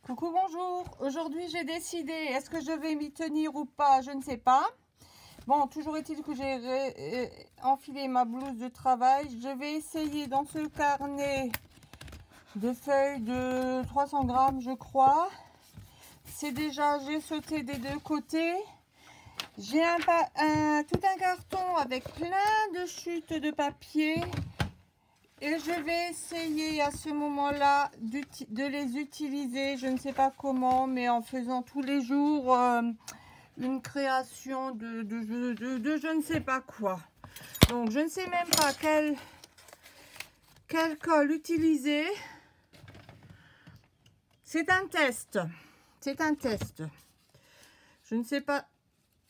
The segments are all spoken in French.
Coucou, bonjour. Aujourd'hui, j'ai décidé, est-ce que je vais m'y tenir ou pas, je ne sais pas. Bon, toujours est-il que j'ai enfilé ma blouse de travail. Je vais essayer dans ce carnet de feuilles de 300 grammes, je crois. C'est déjà, j'ai sauté des deux côtés. J'ai tout un carton avec plein de chutes de papier. Et je vais essayer à ce moment-là de les utiliser, je ne sais pas comment, mais en faisant tous les jours une création de je ne sais pas quoi. Donc je ne sais même pas quel colle utiliser. C'est un test. C'est un test. Je ne sais pas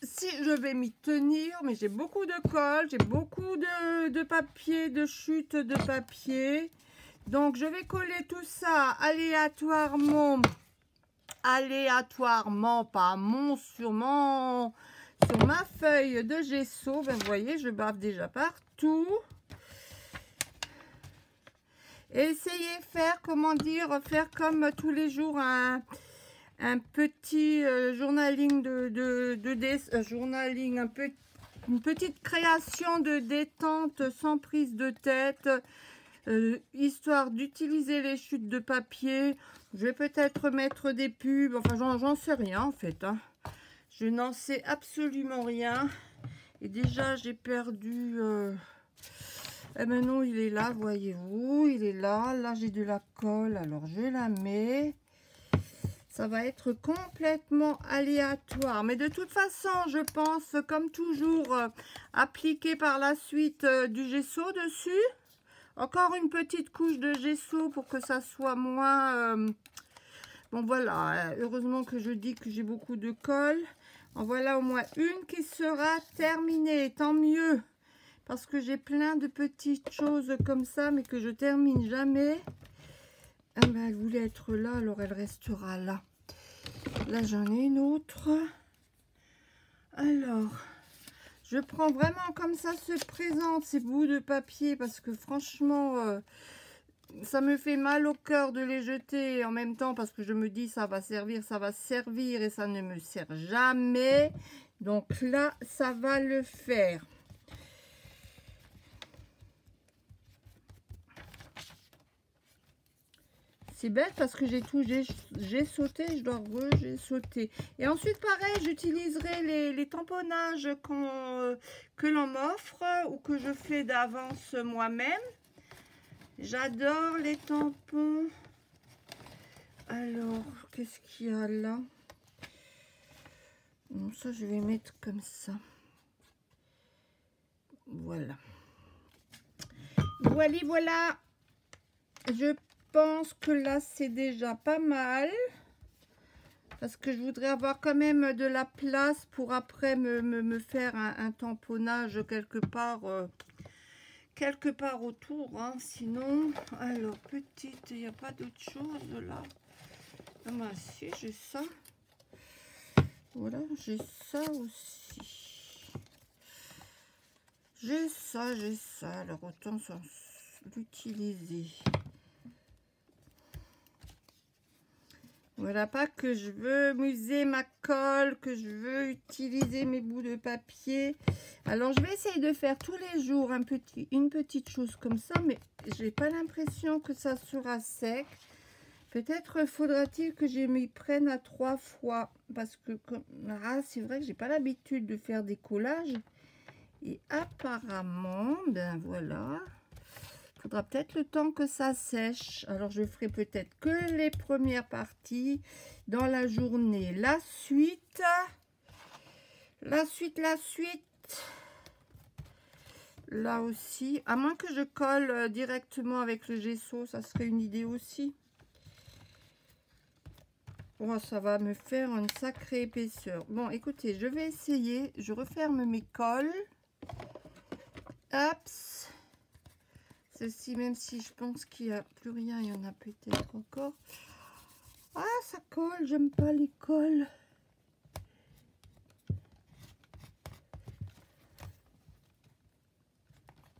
si je vais m'y tenir, mais j'ai beaucoup de colle, j'ai beaucoup de papier, de chutes de papier. Donc je vais coller tout ça aléatoirement, pas sur ma feuille de gesso. Ben, vous voyez, je bave déjà partout. Et essayer faire, comment dire, faire comme tous les jours un petit journaling une petite création de détente sans prise de tête, histoire d'utiliser les chutes de papier. Je vais peut-être mettre des pubs, enfin j'en sais rien en fait, hein. Je n'en sais absolument rien. Et déjà j'ai perdu et maintenant il est là, voyez-vous, il est là. Là j'ai de la colle, alors je la mets. Ça va être complètement aléatoire. Mais de toute façon, je pense, comme toujours, appliquer par la suite du gesso dessus. Encore une petite couche de gesso pour que ça soit moins... Bon, voilà. Heureusement que je dis que j'ai beaucoup de colle. En voilà au moins une qui sera terminée. Tant mieux. Parce que j'ai plein de petites choses comme ça, mais que je termine jamais. Ah ben, elle voulait être là, alors elle restera là. Là, j'en ai une autre. Alors, je prends vraiment comme ça se présente ces bouts de papier parce que franchement, ça me fait mal au cœur de les jeter en même temps parce que je me dis ça va servir et ça ne me sert jamais. Donc là, ça va le faire. C'est bête parce que j'ai sauté, je dois j'ai sauté. Et ensuite, pareil, j'utiliserai les tamponnages que l'on m'offre ou que je fais d'avance moi-même. J'adore les tampons. Alors, qu'est-ce qu'il y a là? Bon, ça, je vais mettre comme ça. Voilà. Voilà, voilà. Je pense que là c'est déjà pas mal parce que je voudrais avoir quand même de la place pour après me faire un tamponnage quelque part autour, hein. Sinon, alors petite, il n'y a pas d'autre chose là. Ah ben si, j'ai ça, voilà, j'ai ça aussi, j'ai ça, alors autant l'utiliser. Voilà, pas que je veux muser ma colle, que je veux utiliser mes bouts de papier. Alors, je vais essayer de faire tous les jours une petite chose comme ça, mais je n'ai pas l'impression que ça sera sec. Peut-être faudra-t-il que je m'y prenne à 3 fois, parce que c'est vrai que j'ai pas l'habitude de faire des collages. Et apparemment, ben voilà... Faudra peut-être le temps que ça sèche. Alors je ferai peut-être que les premières parties dans la journée. La suite, là aussi, à moins que je colle directement avec le gesso, ça serait une idée aussi. Bon, ça va me faire une sacrée épaisseur. Bon, écoutez, je vais essayer. Je referme mes colles. Hop. Ceci, même si je pense qu'il n'y a plus rien, il y en a peut-être encore. Ah, ça colle, j'aime pas les colles.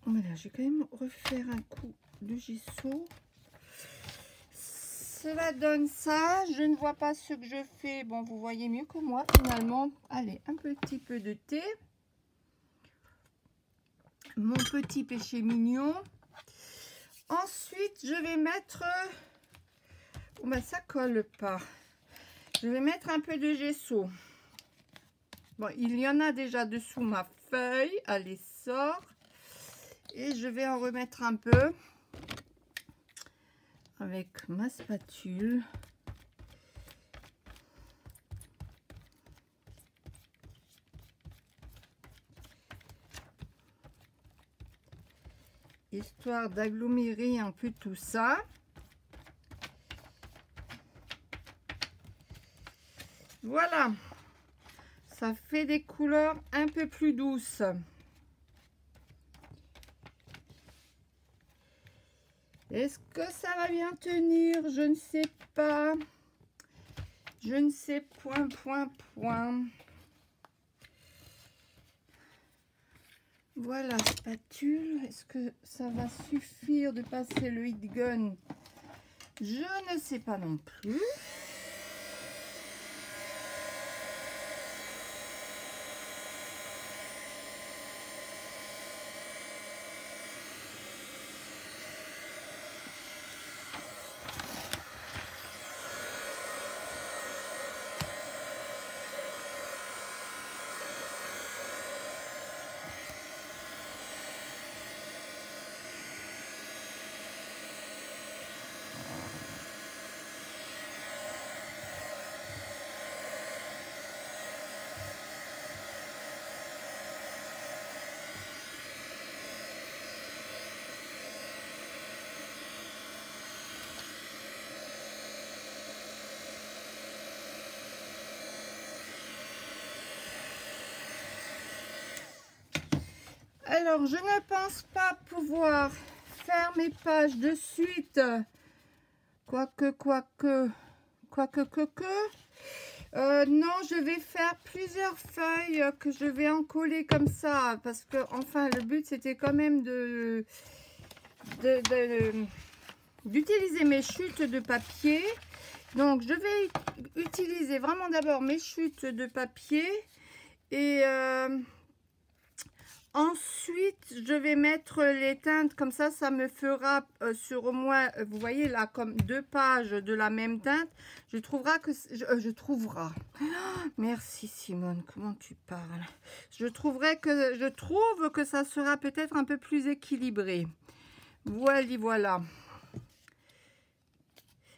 Voilà, je vais quand même refaire un coup de gesso. cela donne ça. Je ne vois pas ce que je fais. Bon, vous voyez mieux que moi finalement. Allez, un petit peu de thé. Mon petit péché mignon. Ensuite, je vais mettre... Oh, ben, ça colle pas. Je vais mettre un peu de gesso. Bon, il y en a déjà dessous ma feuille. Allez, sort. Et je vais en remettre un peu avec ma spatule. Histoire d'agglomérer un peu tout ça. Voilà. Ça fait des couleurs un peu plus douces. Est-ce que ça va bien tenir? Je ne sais pas. Je ne sais point. Voilà, spatule. Est-ce que ça va suffire de passer le heat gun? Je ne sais pas non plus. Alors, je ne pense pas pouvoir faire mes pages de suite. Quoique. Non, je vais faire plusieurs feuilles que je vais en coller comme ça. Parce que, enfin, le but, c'était quand même d'utiliser mes chutes de papier. Donc, je vais utiliser vraiment d'abord mes chutes de papier. Et... ensuite, je vais mettre les teintes comme ça me fera sur au moins, vous voyez là, comme 2 pages de la même teinte. Je trouverai que merci Simone, comment tu parles? Je trouve que ça sera peut-être un peu plus équilibré. Voilà.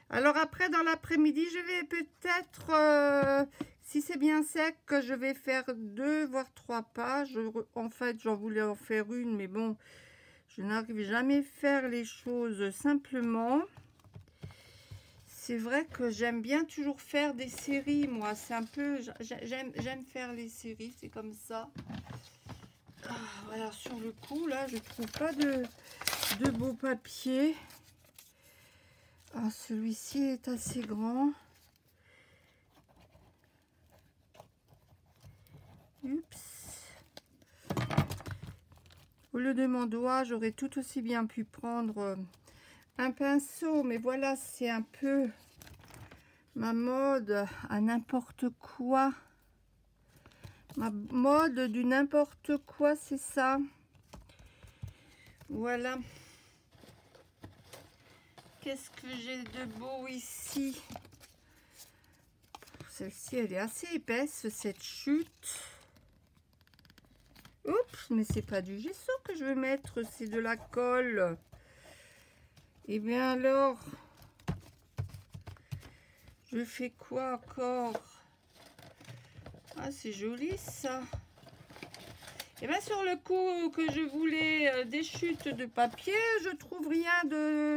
Alors après, dans l'après-midi, je vais peut-être... si c'est bien sec, je vais faire 2 voire 3 pages. En fait, j'en voulais en faire une, mais bon, je n'arrive jamais à faire les choses simplement. C'est vrai que j'aime bien toujours faire des séries, moi. C'est un peu... J'aime faire les séries, c'est comme ça. Ah, voilà, sur le coup, là, je trouve pas de beau papier. Ah, celui-ci est assez grand. Oups. Au lieu de mon doigt, j'aurais tout aussi bien pu prendre un pinceau. Mais voilà, c'est un peu ma mode à n'importe quoi. Ma mode du n'importe quoi, c'est ça. Voilà. Qu'est-ce que j'ai de beau ici? Celle-ci, elle est assez épaisse, cette chute. Oups, mais c'est pas du gesso que je veux mettre, c'est de la colle. Et bien alors, je fais quoi encore? Ah, c'est joli ça. Et bien sur le coup que je voulais des chutes de papier, je trouve rien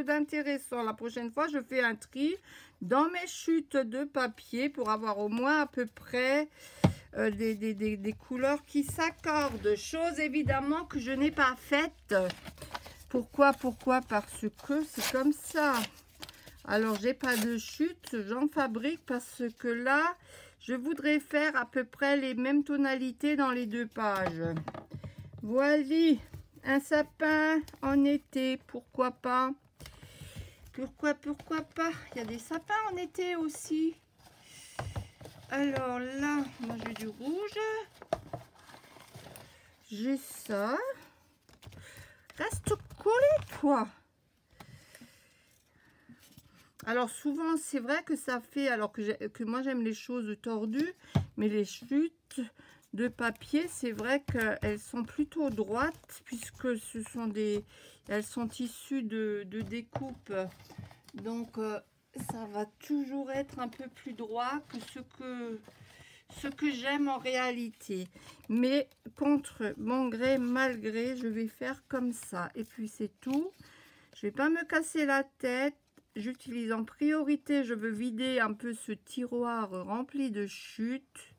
d'intéressant. La prochaine fois, je fais un tri dans mes chutes de papier pour avoir au moins à peu près des couleurs qui s'accordent. Chose évidemment que je n'ai pas faite. Pourquoi? Parce que c'est comme ça. Alors, j'ai pas de chute, j'en fabrique parce que là, je voudrais faire à peu près les mêmes tonalités dans les 2 pages. Voilà, un sapin en été, pourquoi pas. Pourquoi pas? Il y a des sapins en été aussi. Alors là, moi j'ai du rouge. J'ai ça. Reste collé, toi. Alors souvent, c'est vrai que ça fait, alors que moi j'aime les choses tordues, mais les chutes de papier, c'est vrai qu'elles sont plutôt droites, puisque ce sont elles sont issues de découpe. Donc ça va toujours être un peu plus droit que ce que j'aime en réalité. Mais contre mon gré, malgré, je vais faire comme ça. Et puis c'est tout. Je vais pas me casser la tête. J'utilise en priorité, je veux vider un peu ce tiroir rempli de chutes.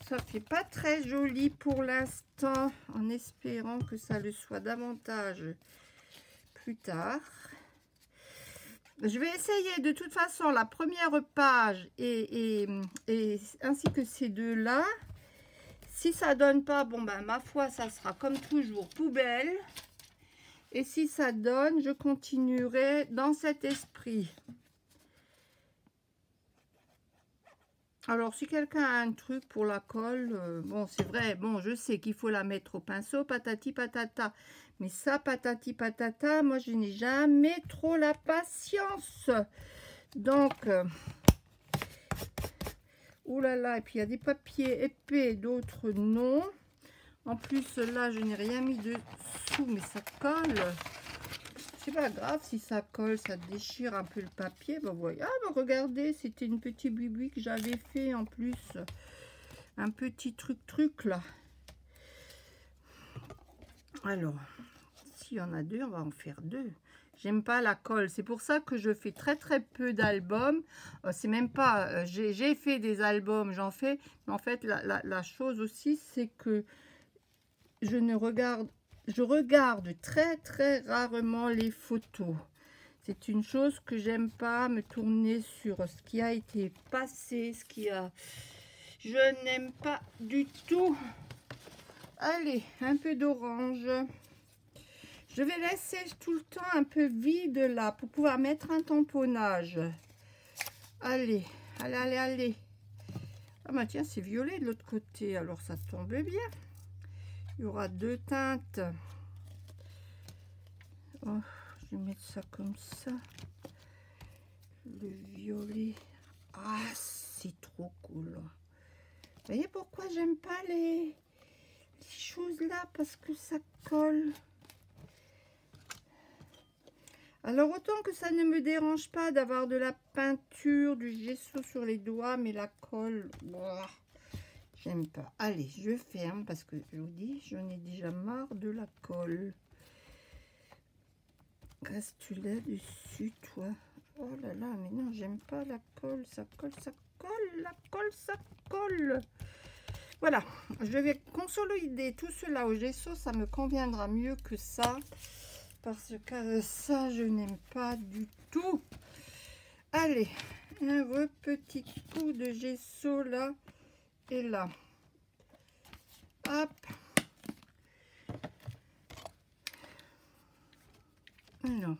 Ça fait pas très joli pour l'instant, en espérant que ça le soit davantage plus tard. Je vais essayer de toute façon la première page et ainsi que ces deux-là. Si ça donne pas, bon ben ma foi, ça sera comme toujours poubelle. Et si ça donne, je continuerai dans cet esprit. Alors, si quelqu'un a un truc pour la colle, bon, c'est vrai, bon, je sais qu'il faut la mettre au pinceau, patati patata. Mais ça, patati patata, moi, je n'ai jamais trop la patience. Donc, oulala, et puis il y a des papiers épais, d'autres non. En plus, là, je n'ai rien mis dessous, mais ça colle. C'est pas grave si ça colle, ça déchire un peu le papier. Ben, voyez. Ah, ben, regardez, c'était une petite bibi que j'avais fait en plus. Un petit truc là. Alors, s'il y en a deux, on va en faire deux. J'aime pas la colle. C'est pour ça que je fais très peu d'albums. C'est même pas... j'ai fait des albums, j'en fais. Mais en fait, la chose aussi, c'est que je regarde très rarement les photos. C'est une chose que j'aime pas, me tourner sur ce qui a été passé, je n'aime pas du tout. Allez, un peu d'orange. Je vais laisser tout le temps un peu vide là pour pouvoir mettre un tamponnage. Allez. Ah bah tiens, c'est violet de l'autre côté, alors ça tombe bien. Il y aura deux teintes. Oh, je vais mettre ça comme ça. Le violet. Ah, c'est trop cool. Vous voyez pourquoi j'aime pas les choses là? Parce que ça colle. Alors, autant que ça ne me dérange pas d'avoir de la peinture, du gesso sur les doigts, mais la colle, j'aime pas. Allez, je ferme parce que je vous dis, j'en ai déjà marre de la colle. Restes-tu là-dessus, toi? Oh là là, mais non, j'aime pas la colle. Ça colle, la colle, ça colle. Voilà, je vais consolider tout cela au gesso. Ça me conviendra mieux que ça. Parce que ça, je n'aime pas du tout. Allez, un petit coup de gesso là et là. Hop. Alors.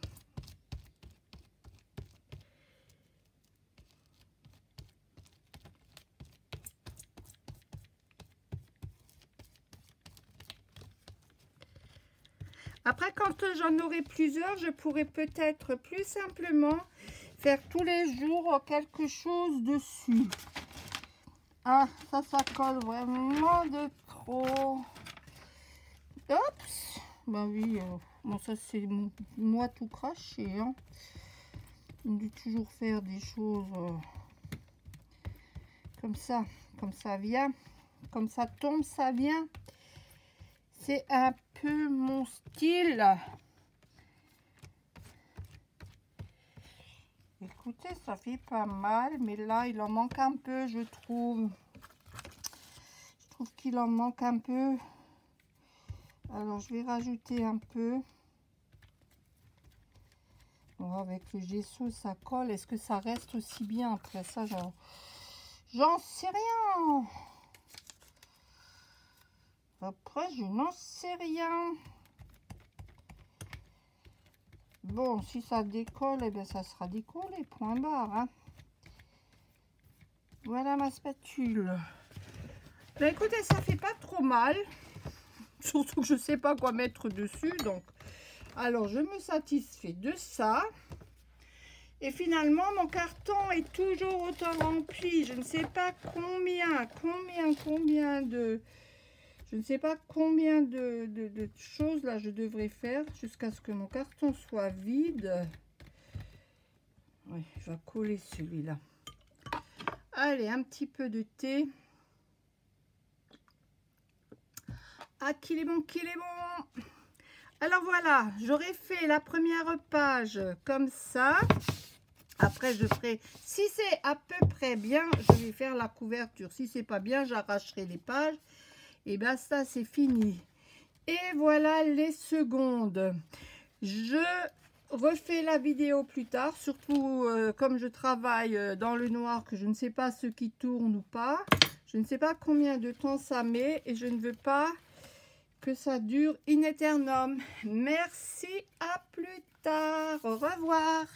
Après, quand j'en aurai plusieurs, je pourrais peut-être plus simplement faire tous les jours quelque chose dessus. Ah, ça colle vraiment de trop. Oups. Ben oui, bon ça c'est moi tout craché. Hein. On doit toujours faire des choses comme ça vient. Comme ça tombe, ça vient. C'est un peu mon style. Écoutez, ça fait pas mal, mais là, il en manque un peu, je trouve. Je trouve qu'il en manque un peu. Alors, je vais rajouter un peu. Bon, avec le gesso, ça colle. Est-ce que ça reste aussi bien après ça? J'en sais rien. Après, je n'en sais rien. Bon, si ça décolle, eh bien, ça sera décollé, point barre. Hein. Voilà ma spatule. Ben, écoutez, ça fait pas trop mal. Surtout que je sais pas quoi mettre dessus. Donc, alors, je me satisfais de ça. Et finalement, mon carton est toujours autant rempli. Je ne sais pas combien de... Je ne sais pas combien de choses là je devrais faire jusqu'à ce que mon carton soit vide. Oui, je vais coller celui-là. Allez, un petit peu de thé. Ah, qu'il est bon, qu'il est bon. Alors voilà, j'aurais fait la première page comme ça. Après, je ferai, si c'est à peu près bien, je vais faire la couverture. Si c'est pas bien, j'arracherai les pages. Et bien ça, c'est fini. Et voilà les secondes. Je refais la vidéo plus tard, surtout comme je travaille dans le noir, que je ne sais pas ce qui tourne ou pas. Je ne sais pas combien de temps ça met et je ne veux pas que ça dure in aeternum. Merci, à plus tard. Au revoir.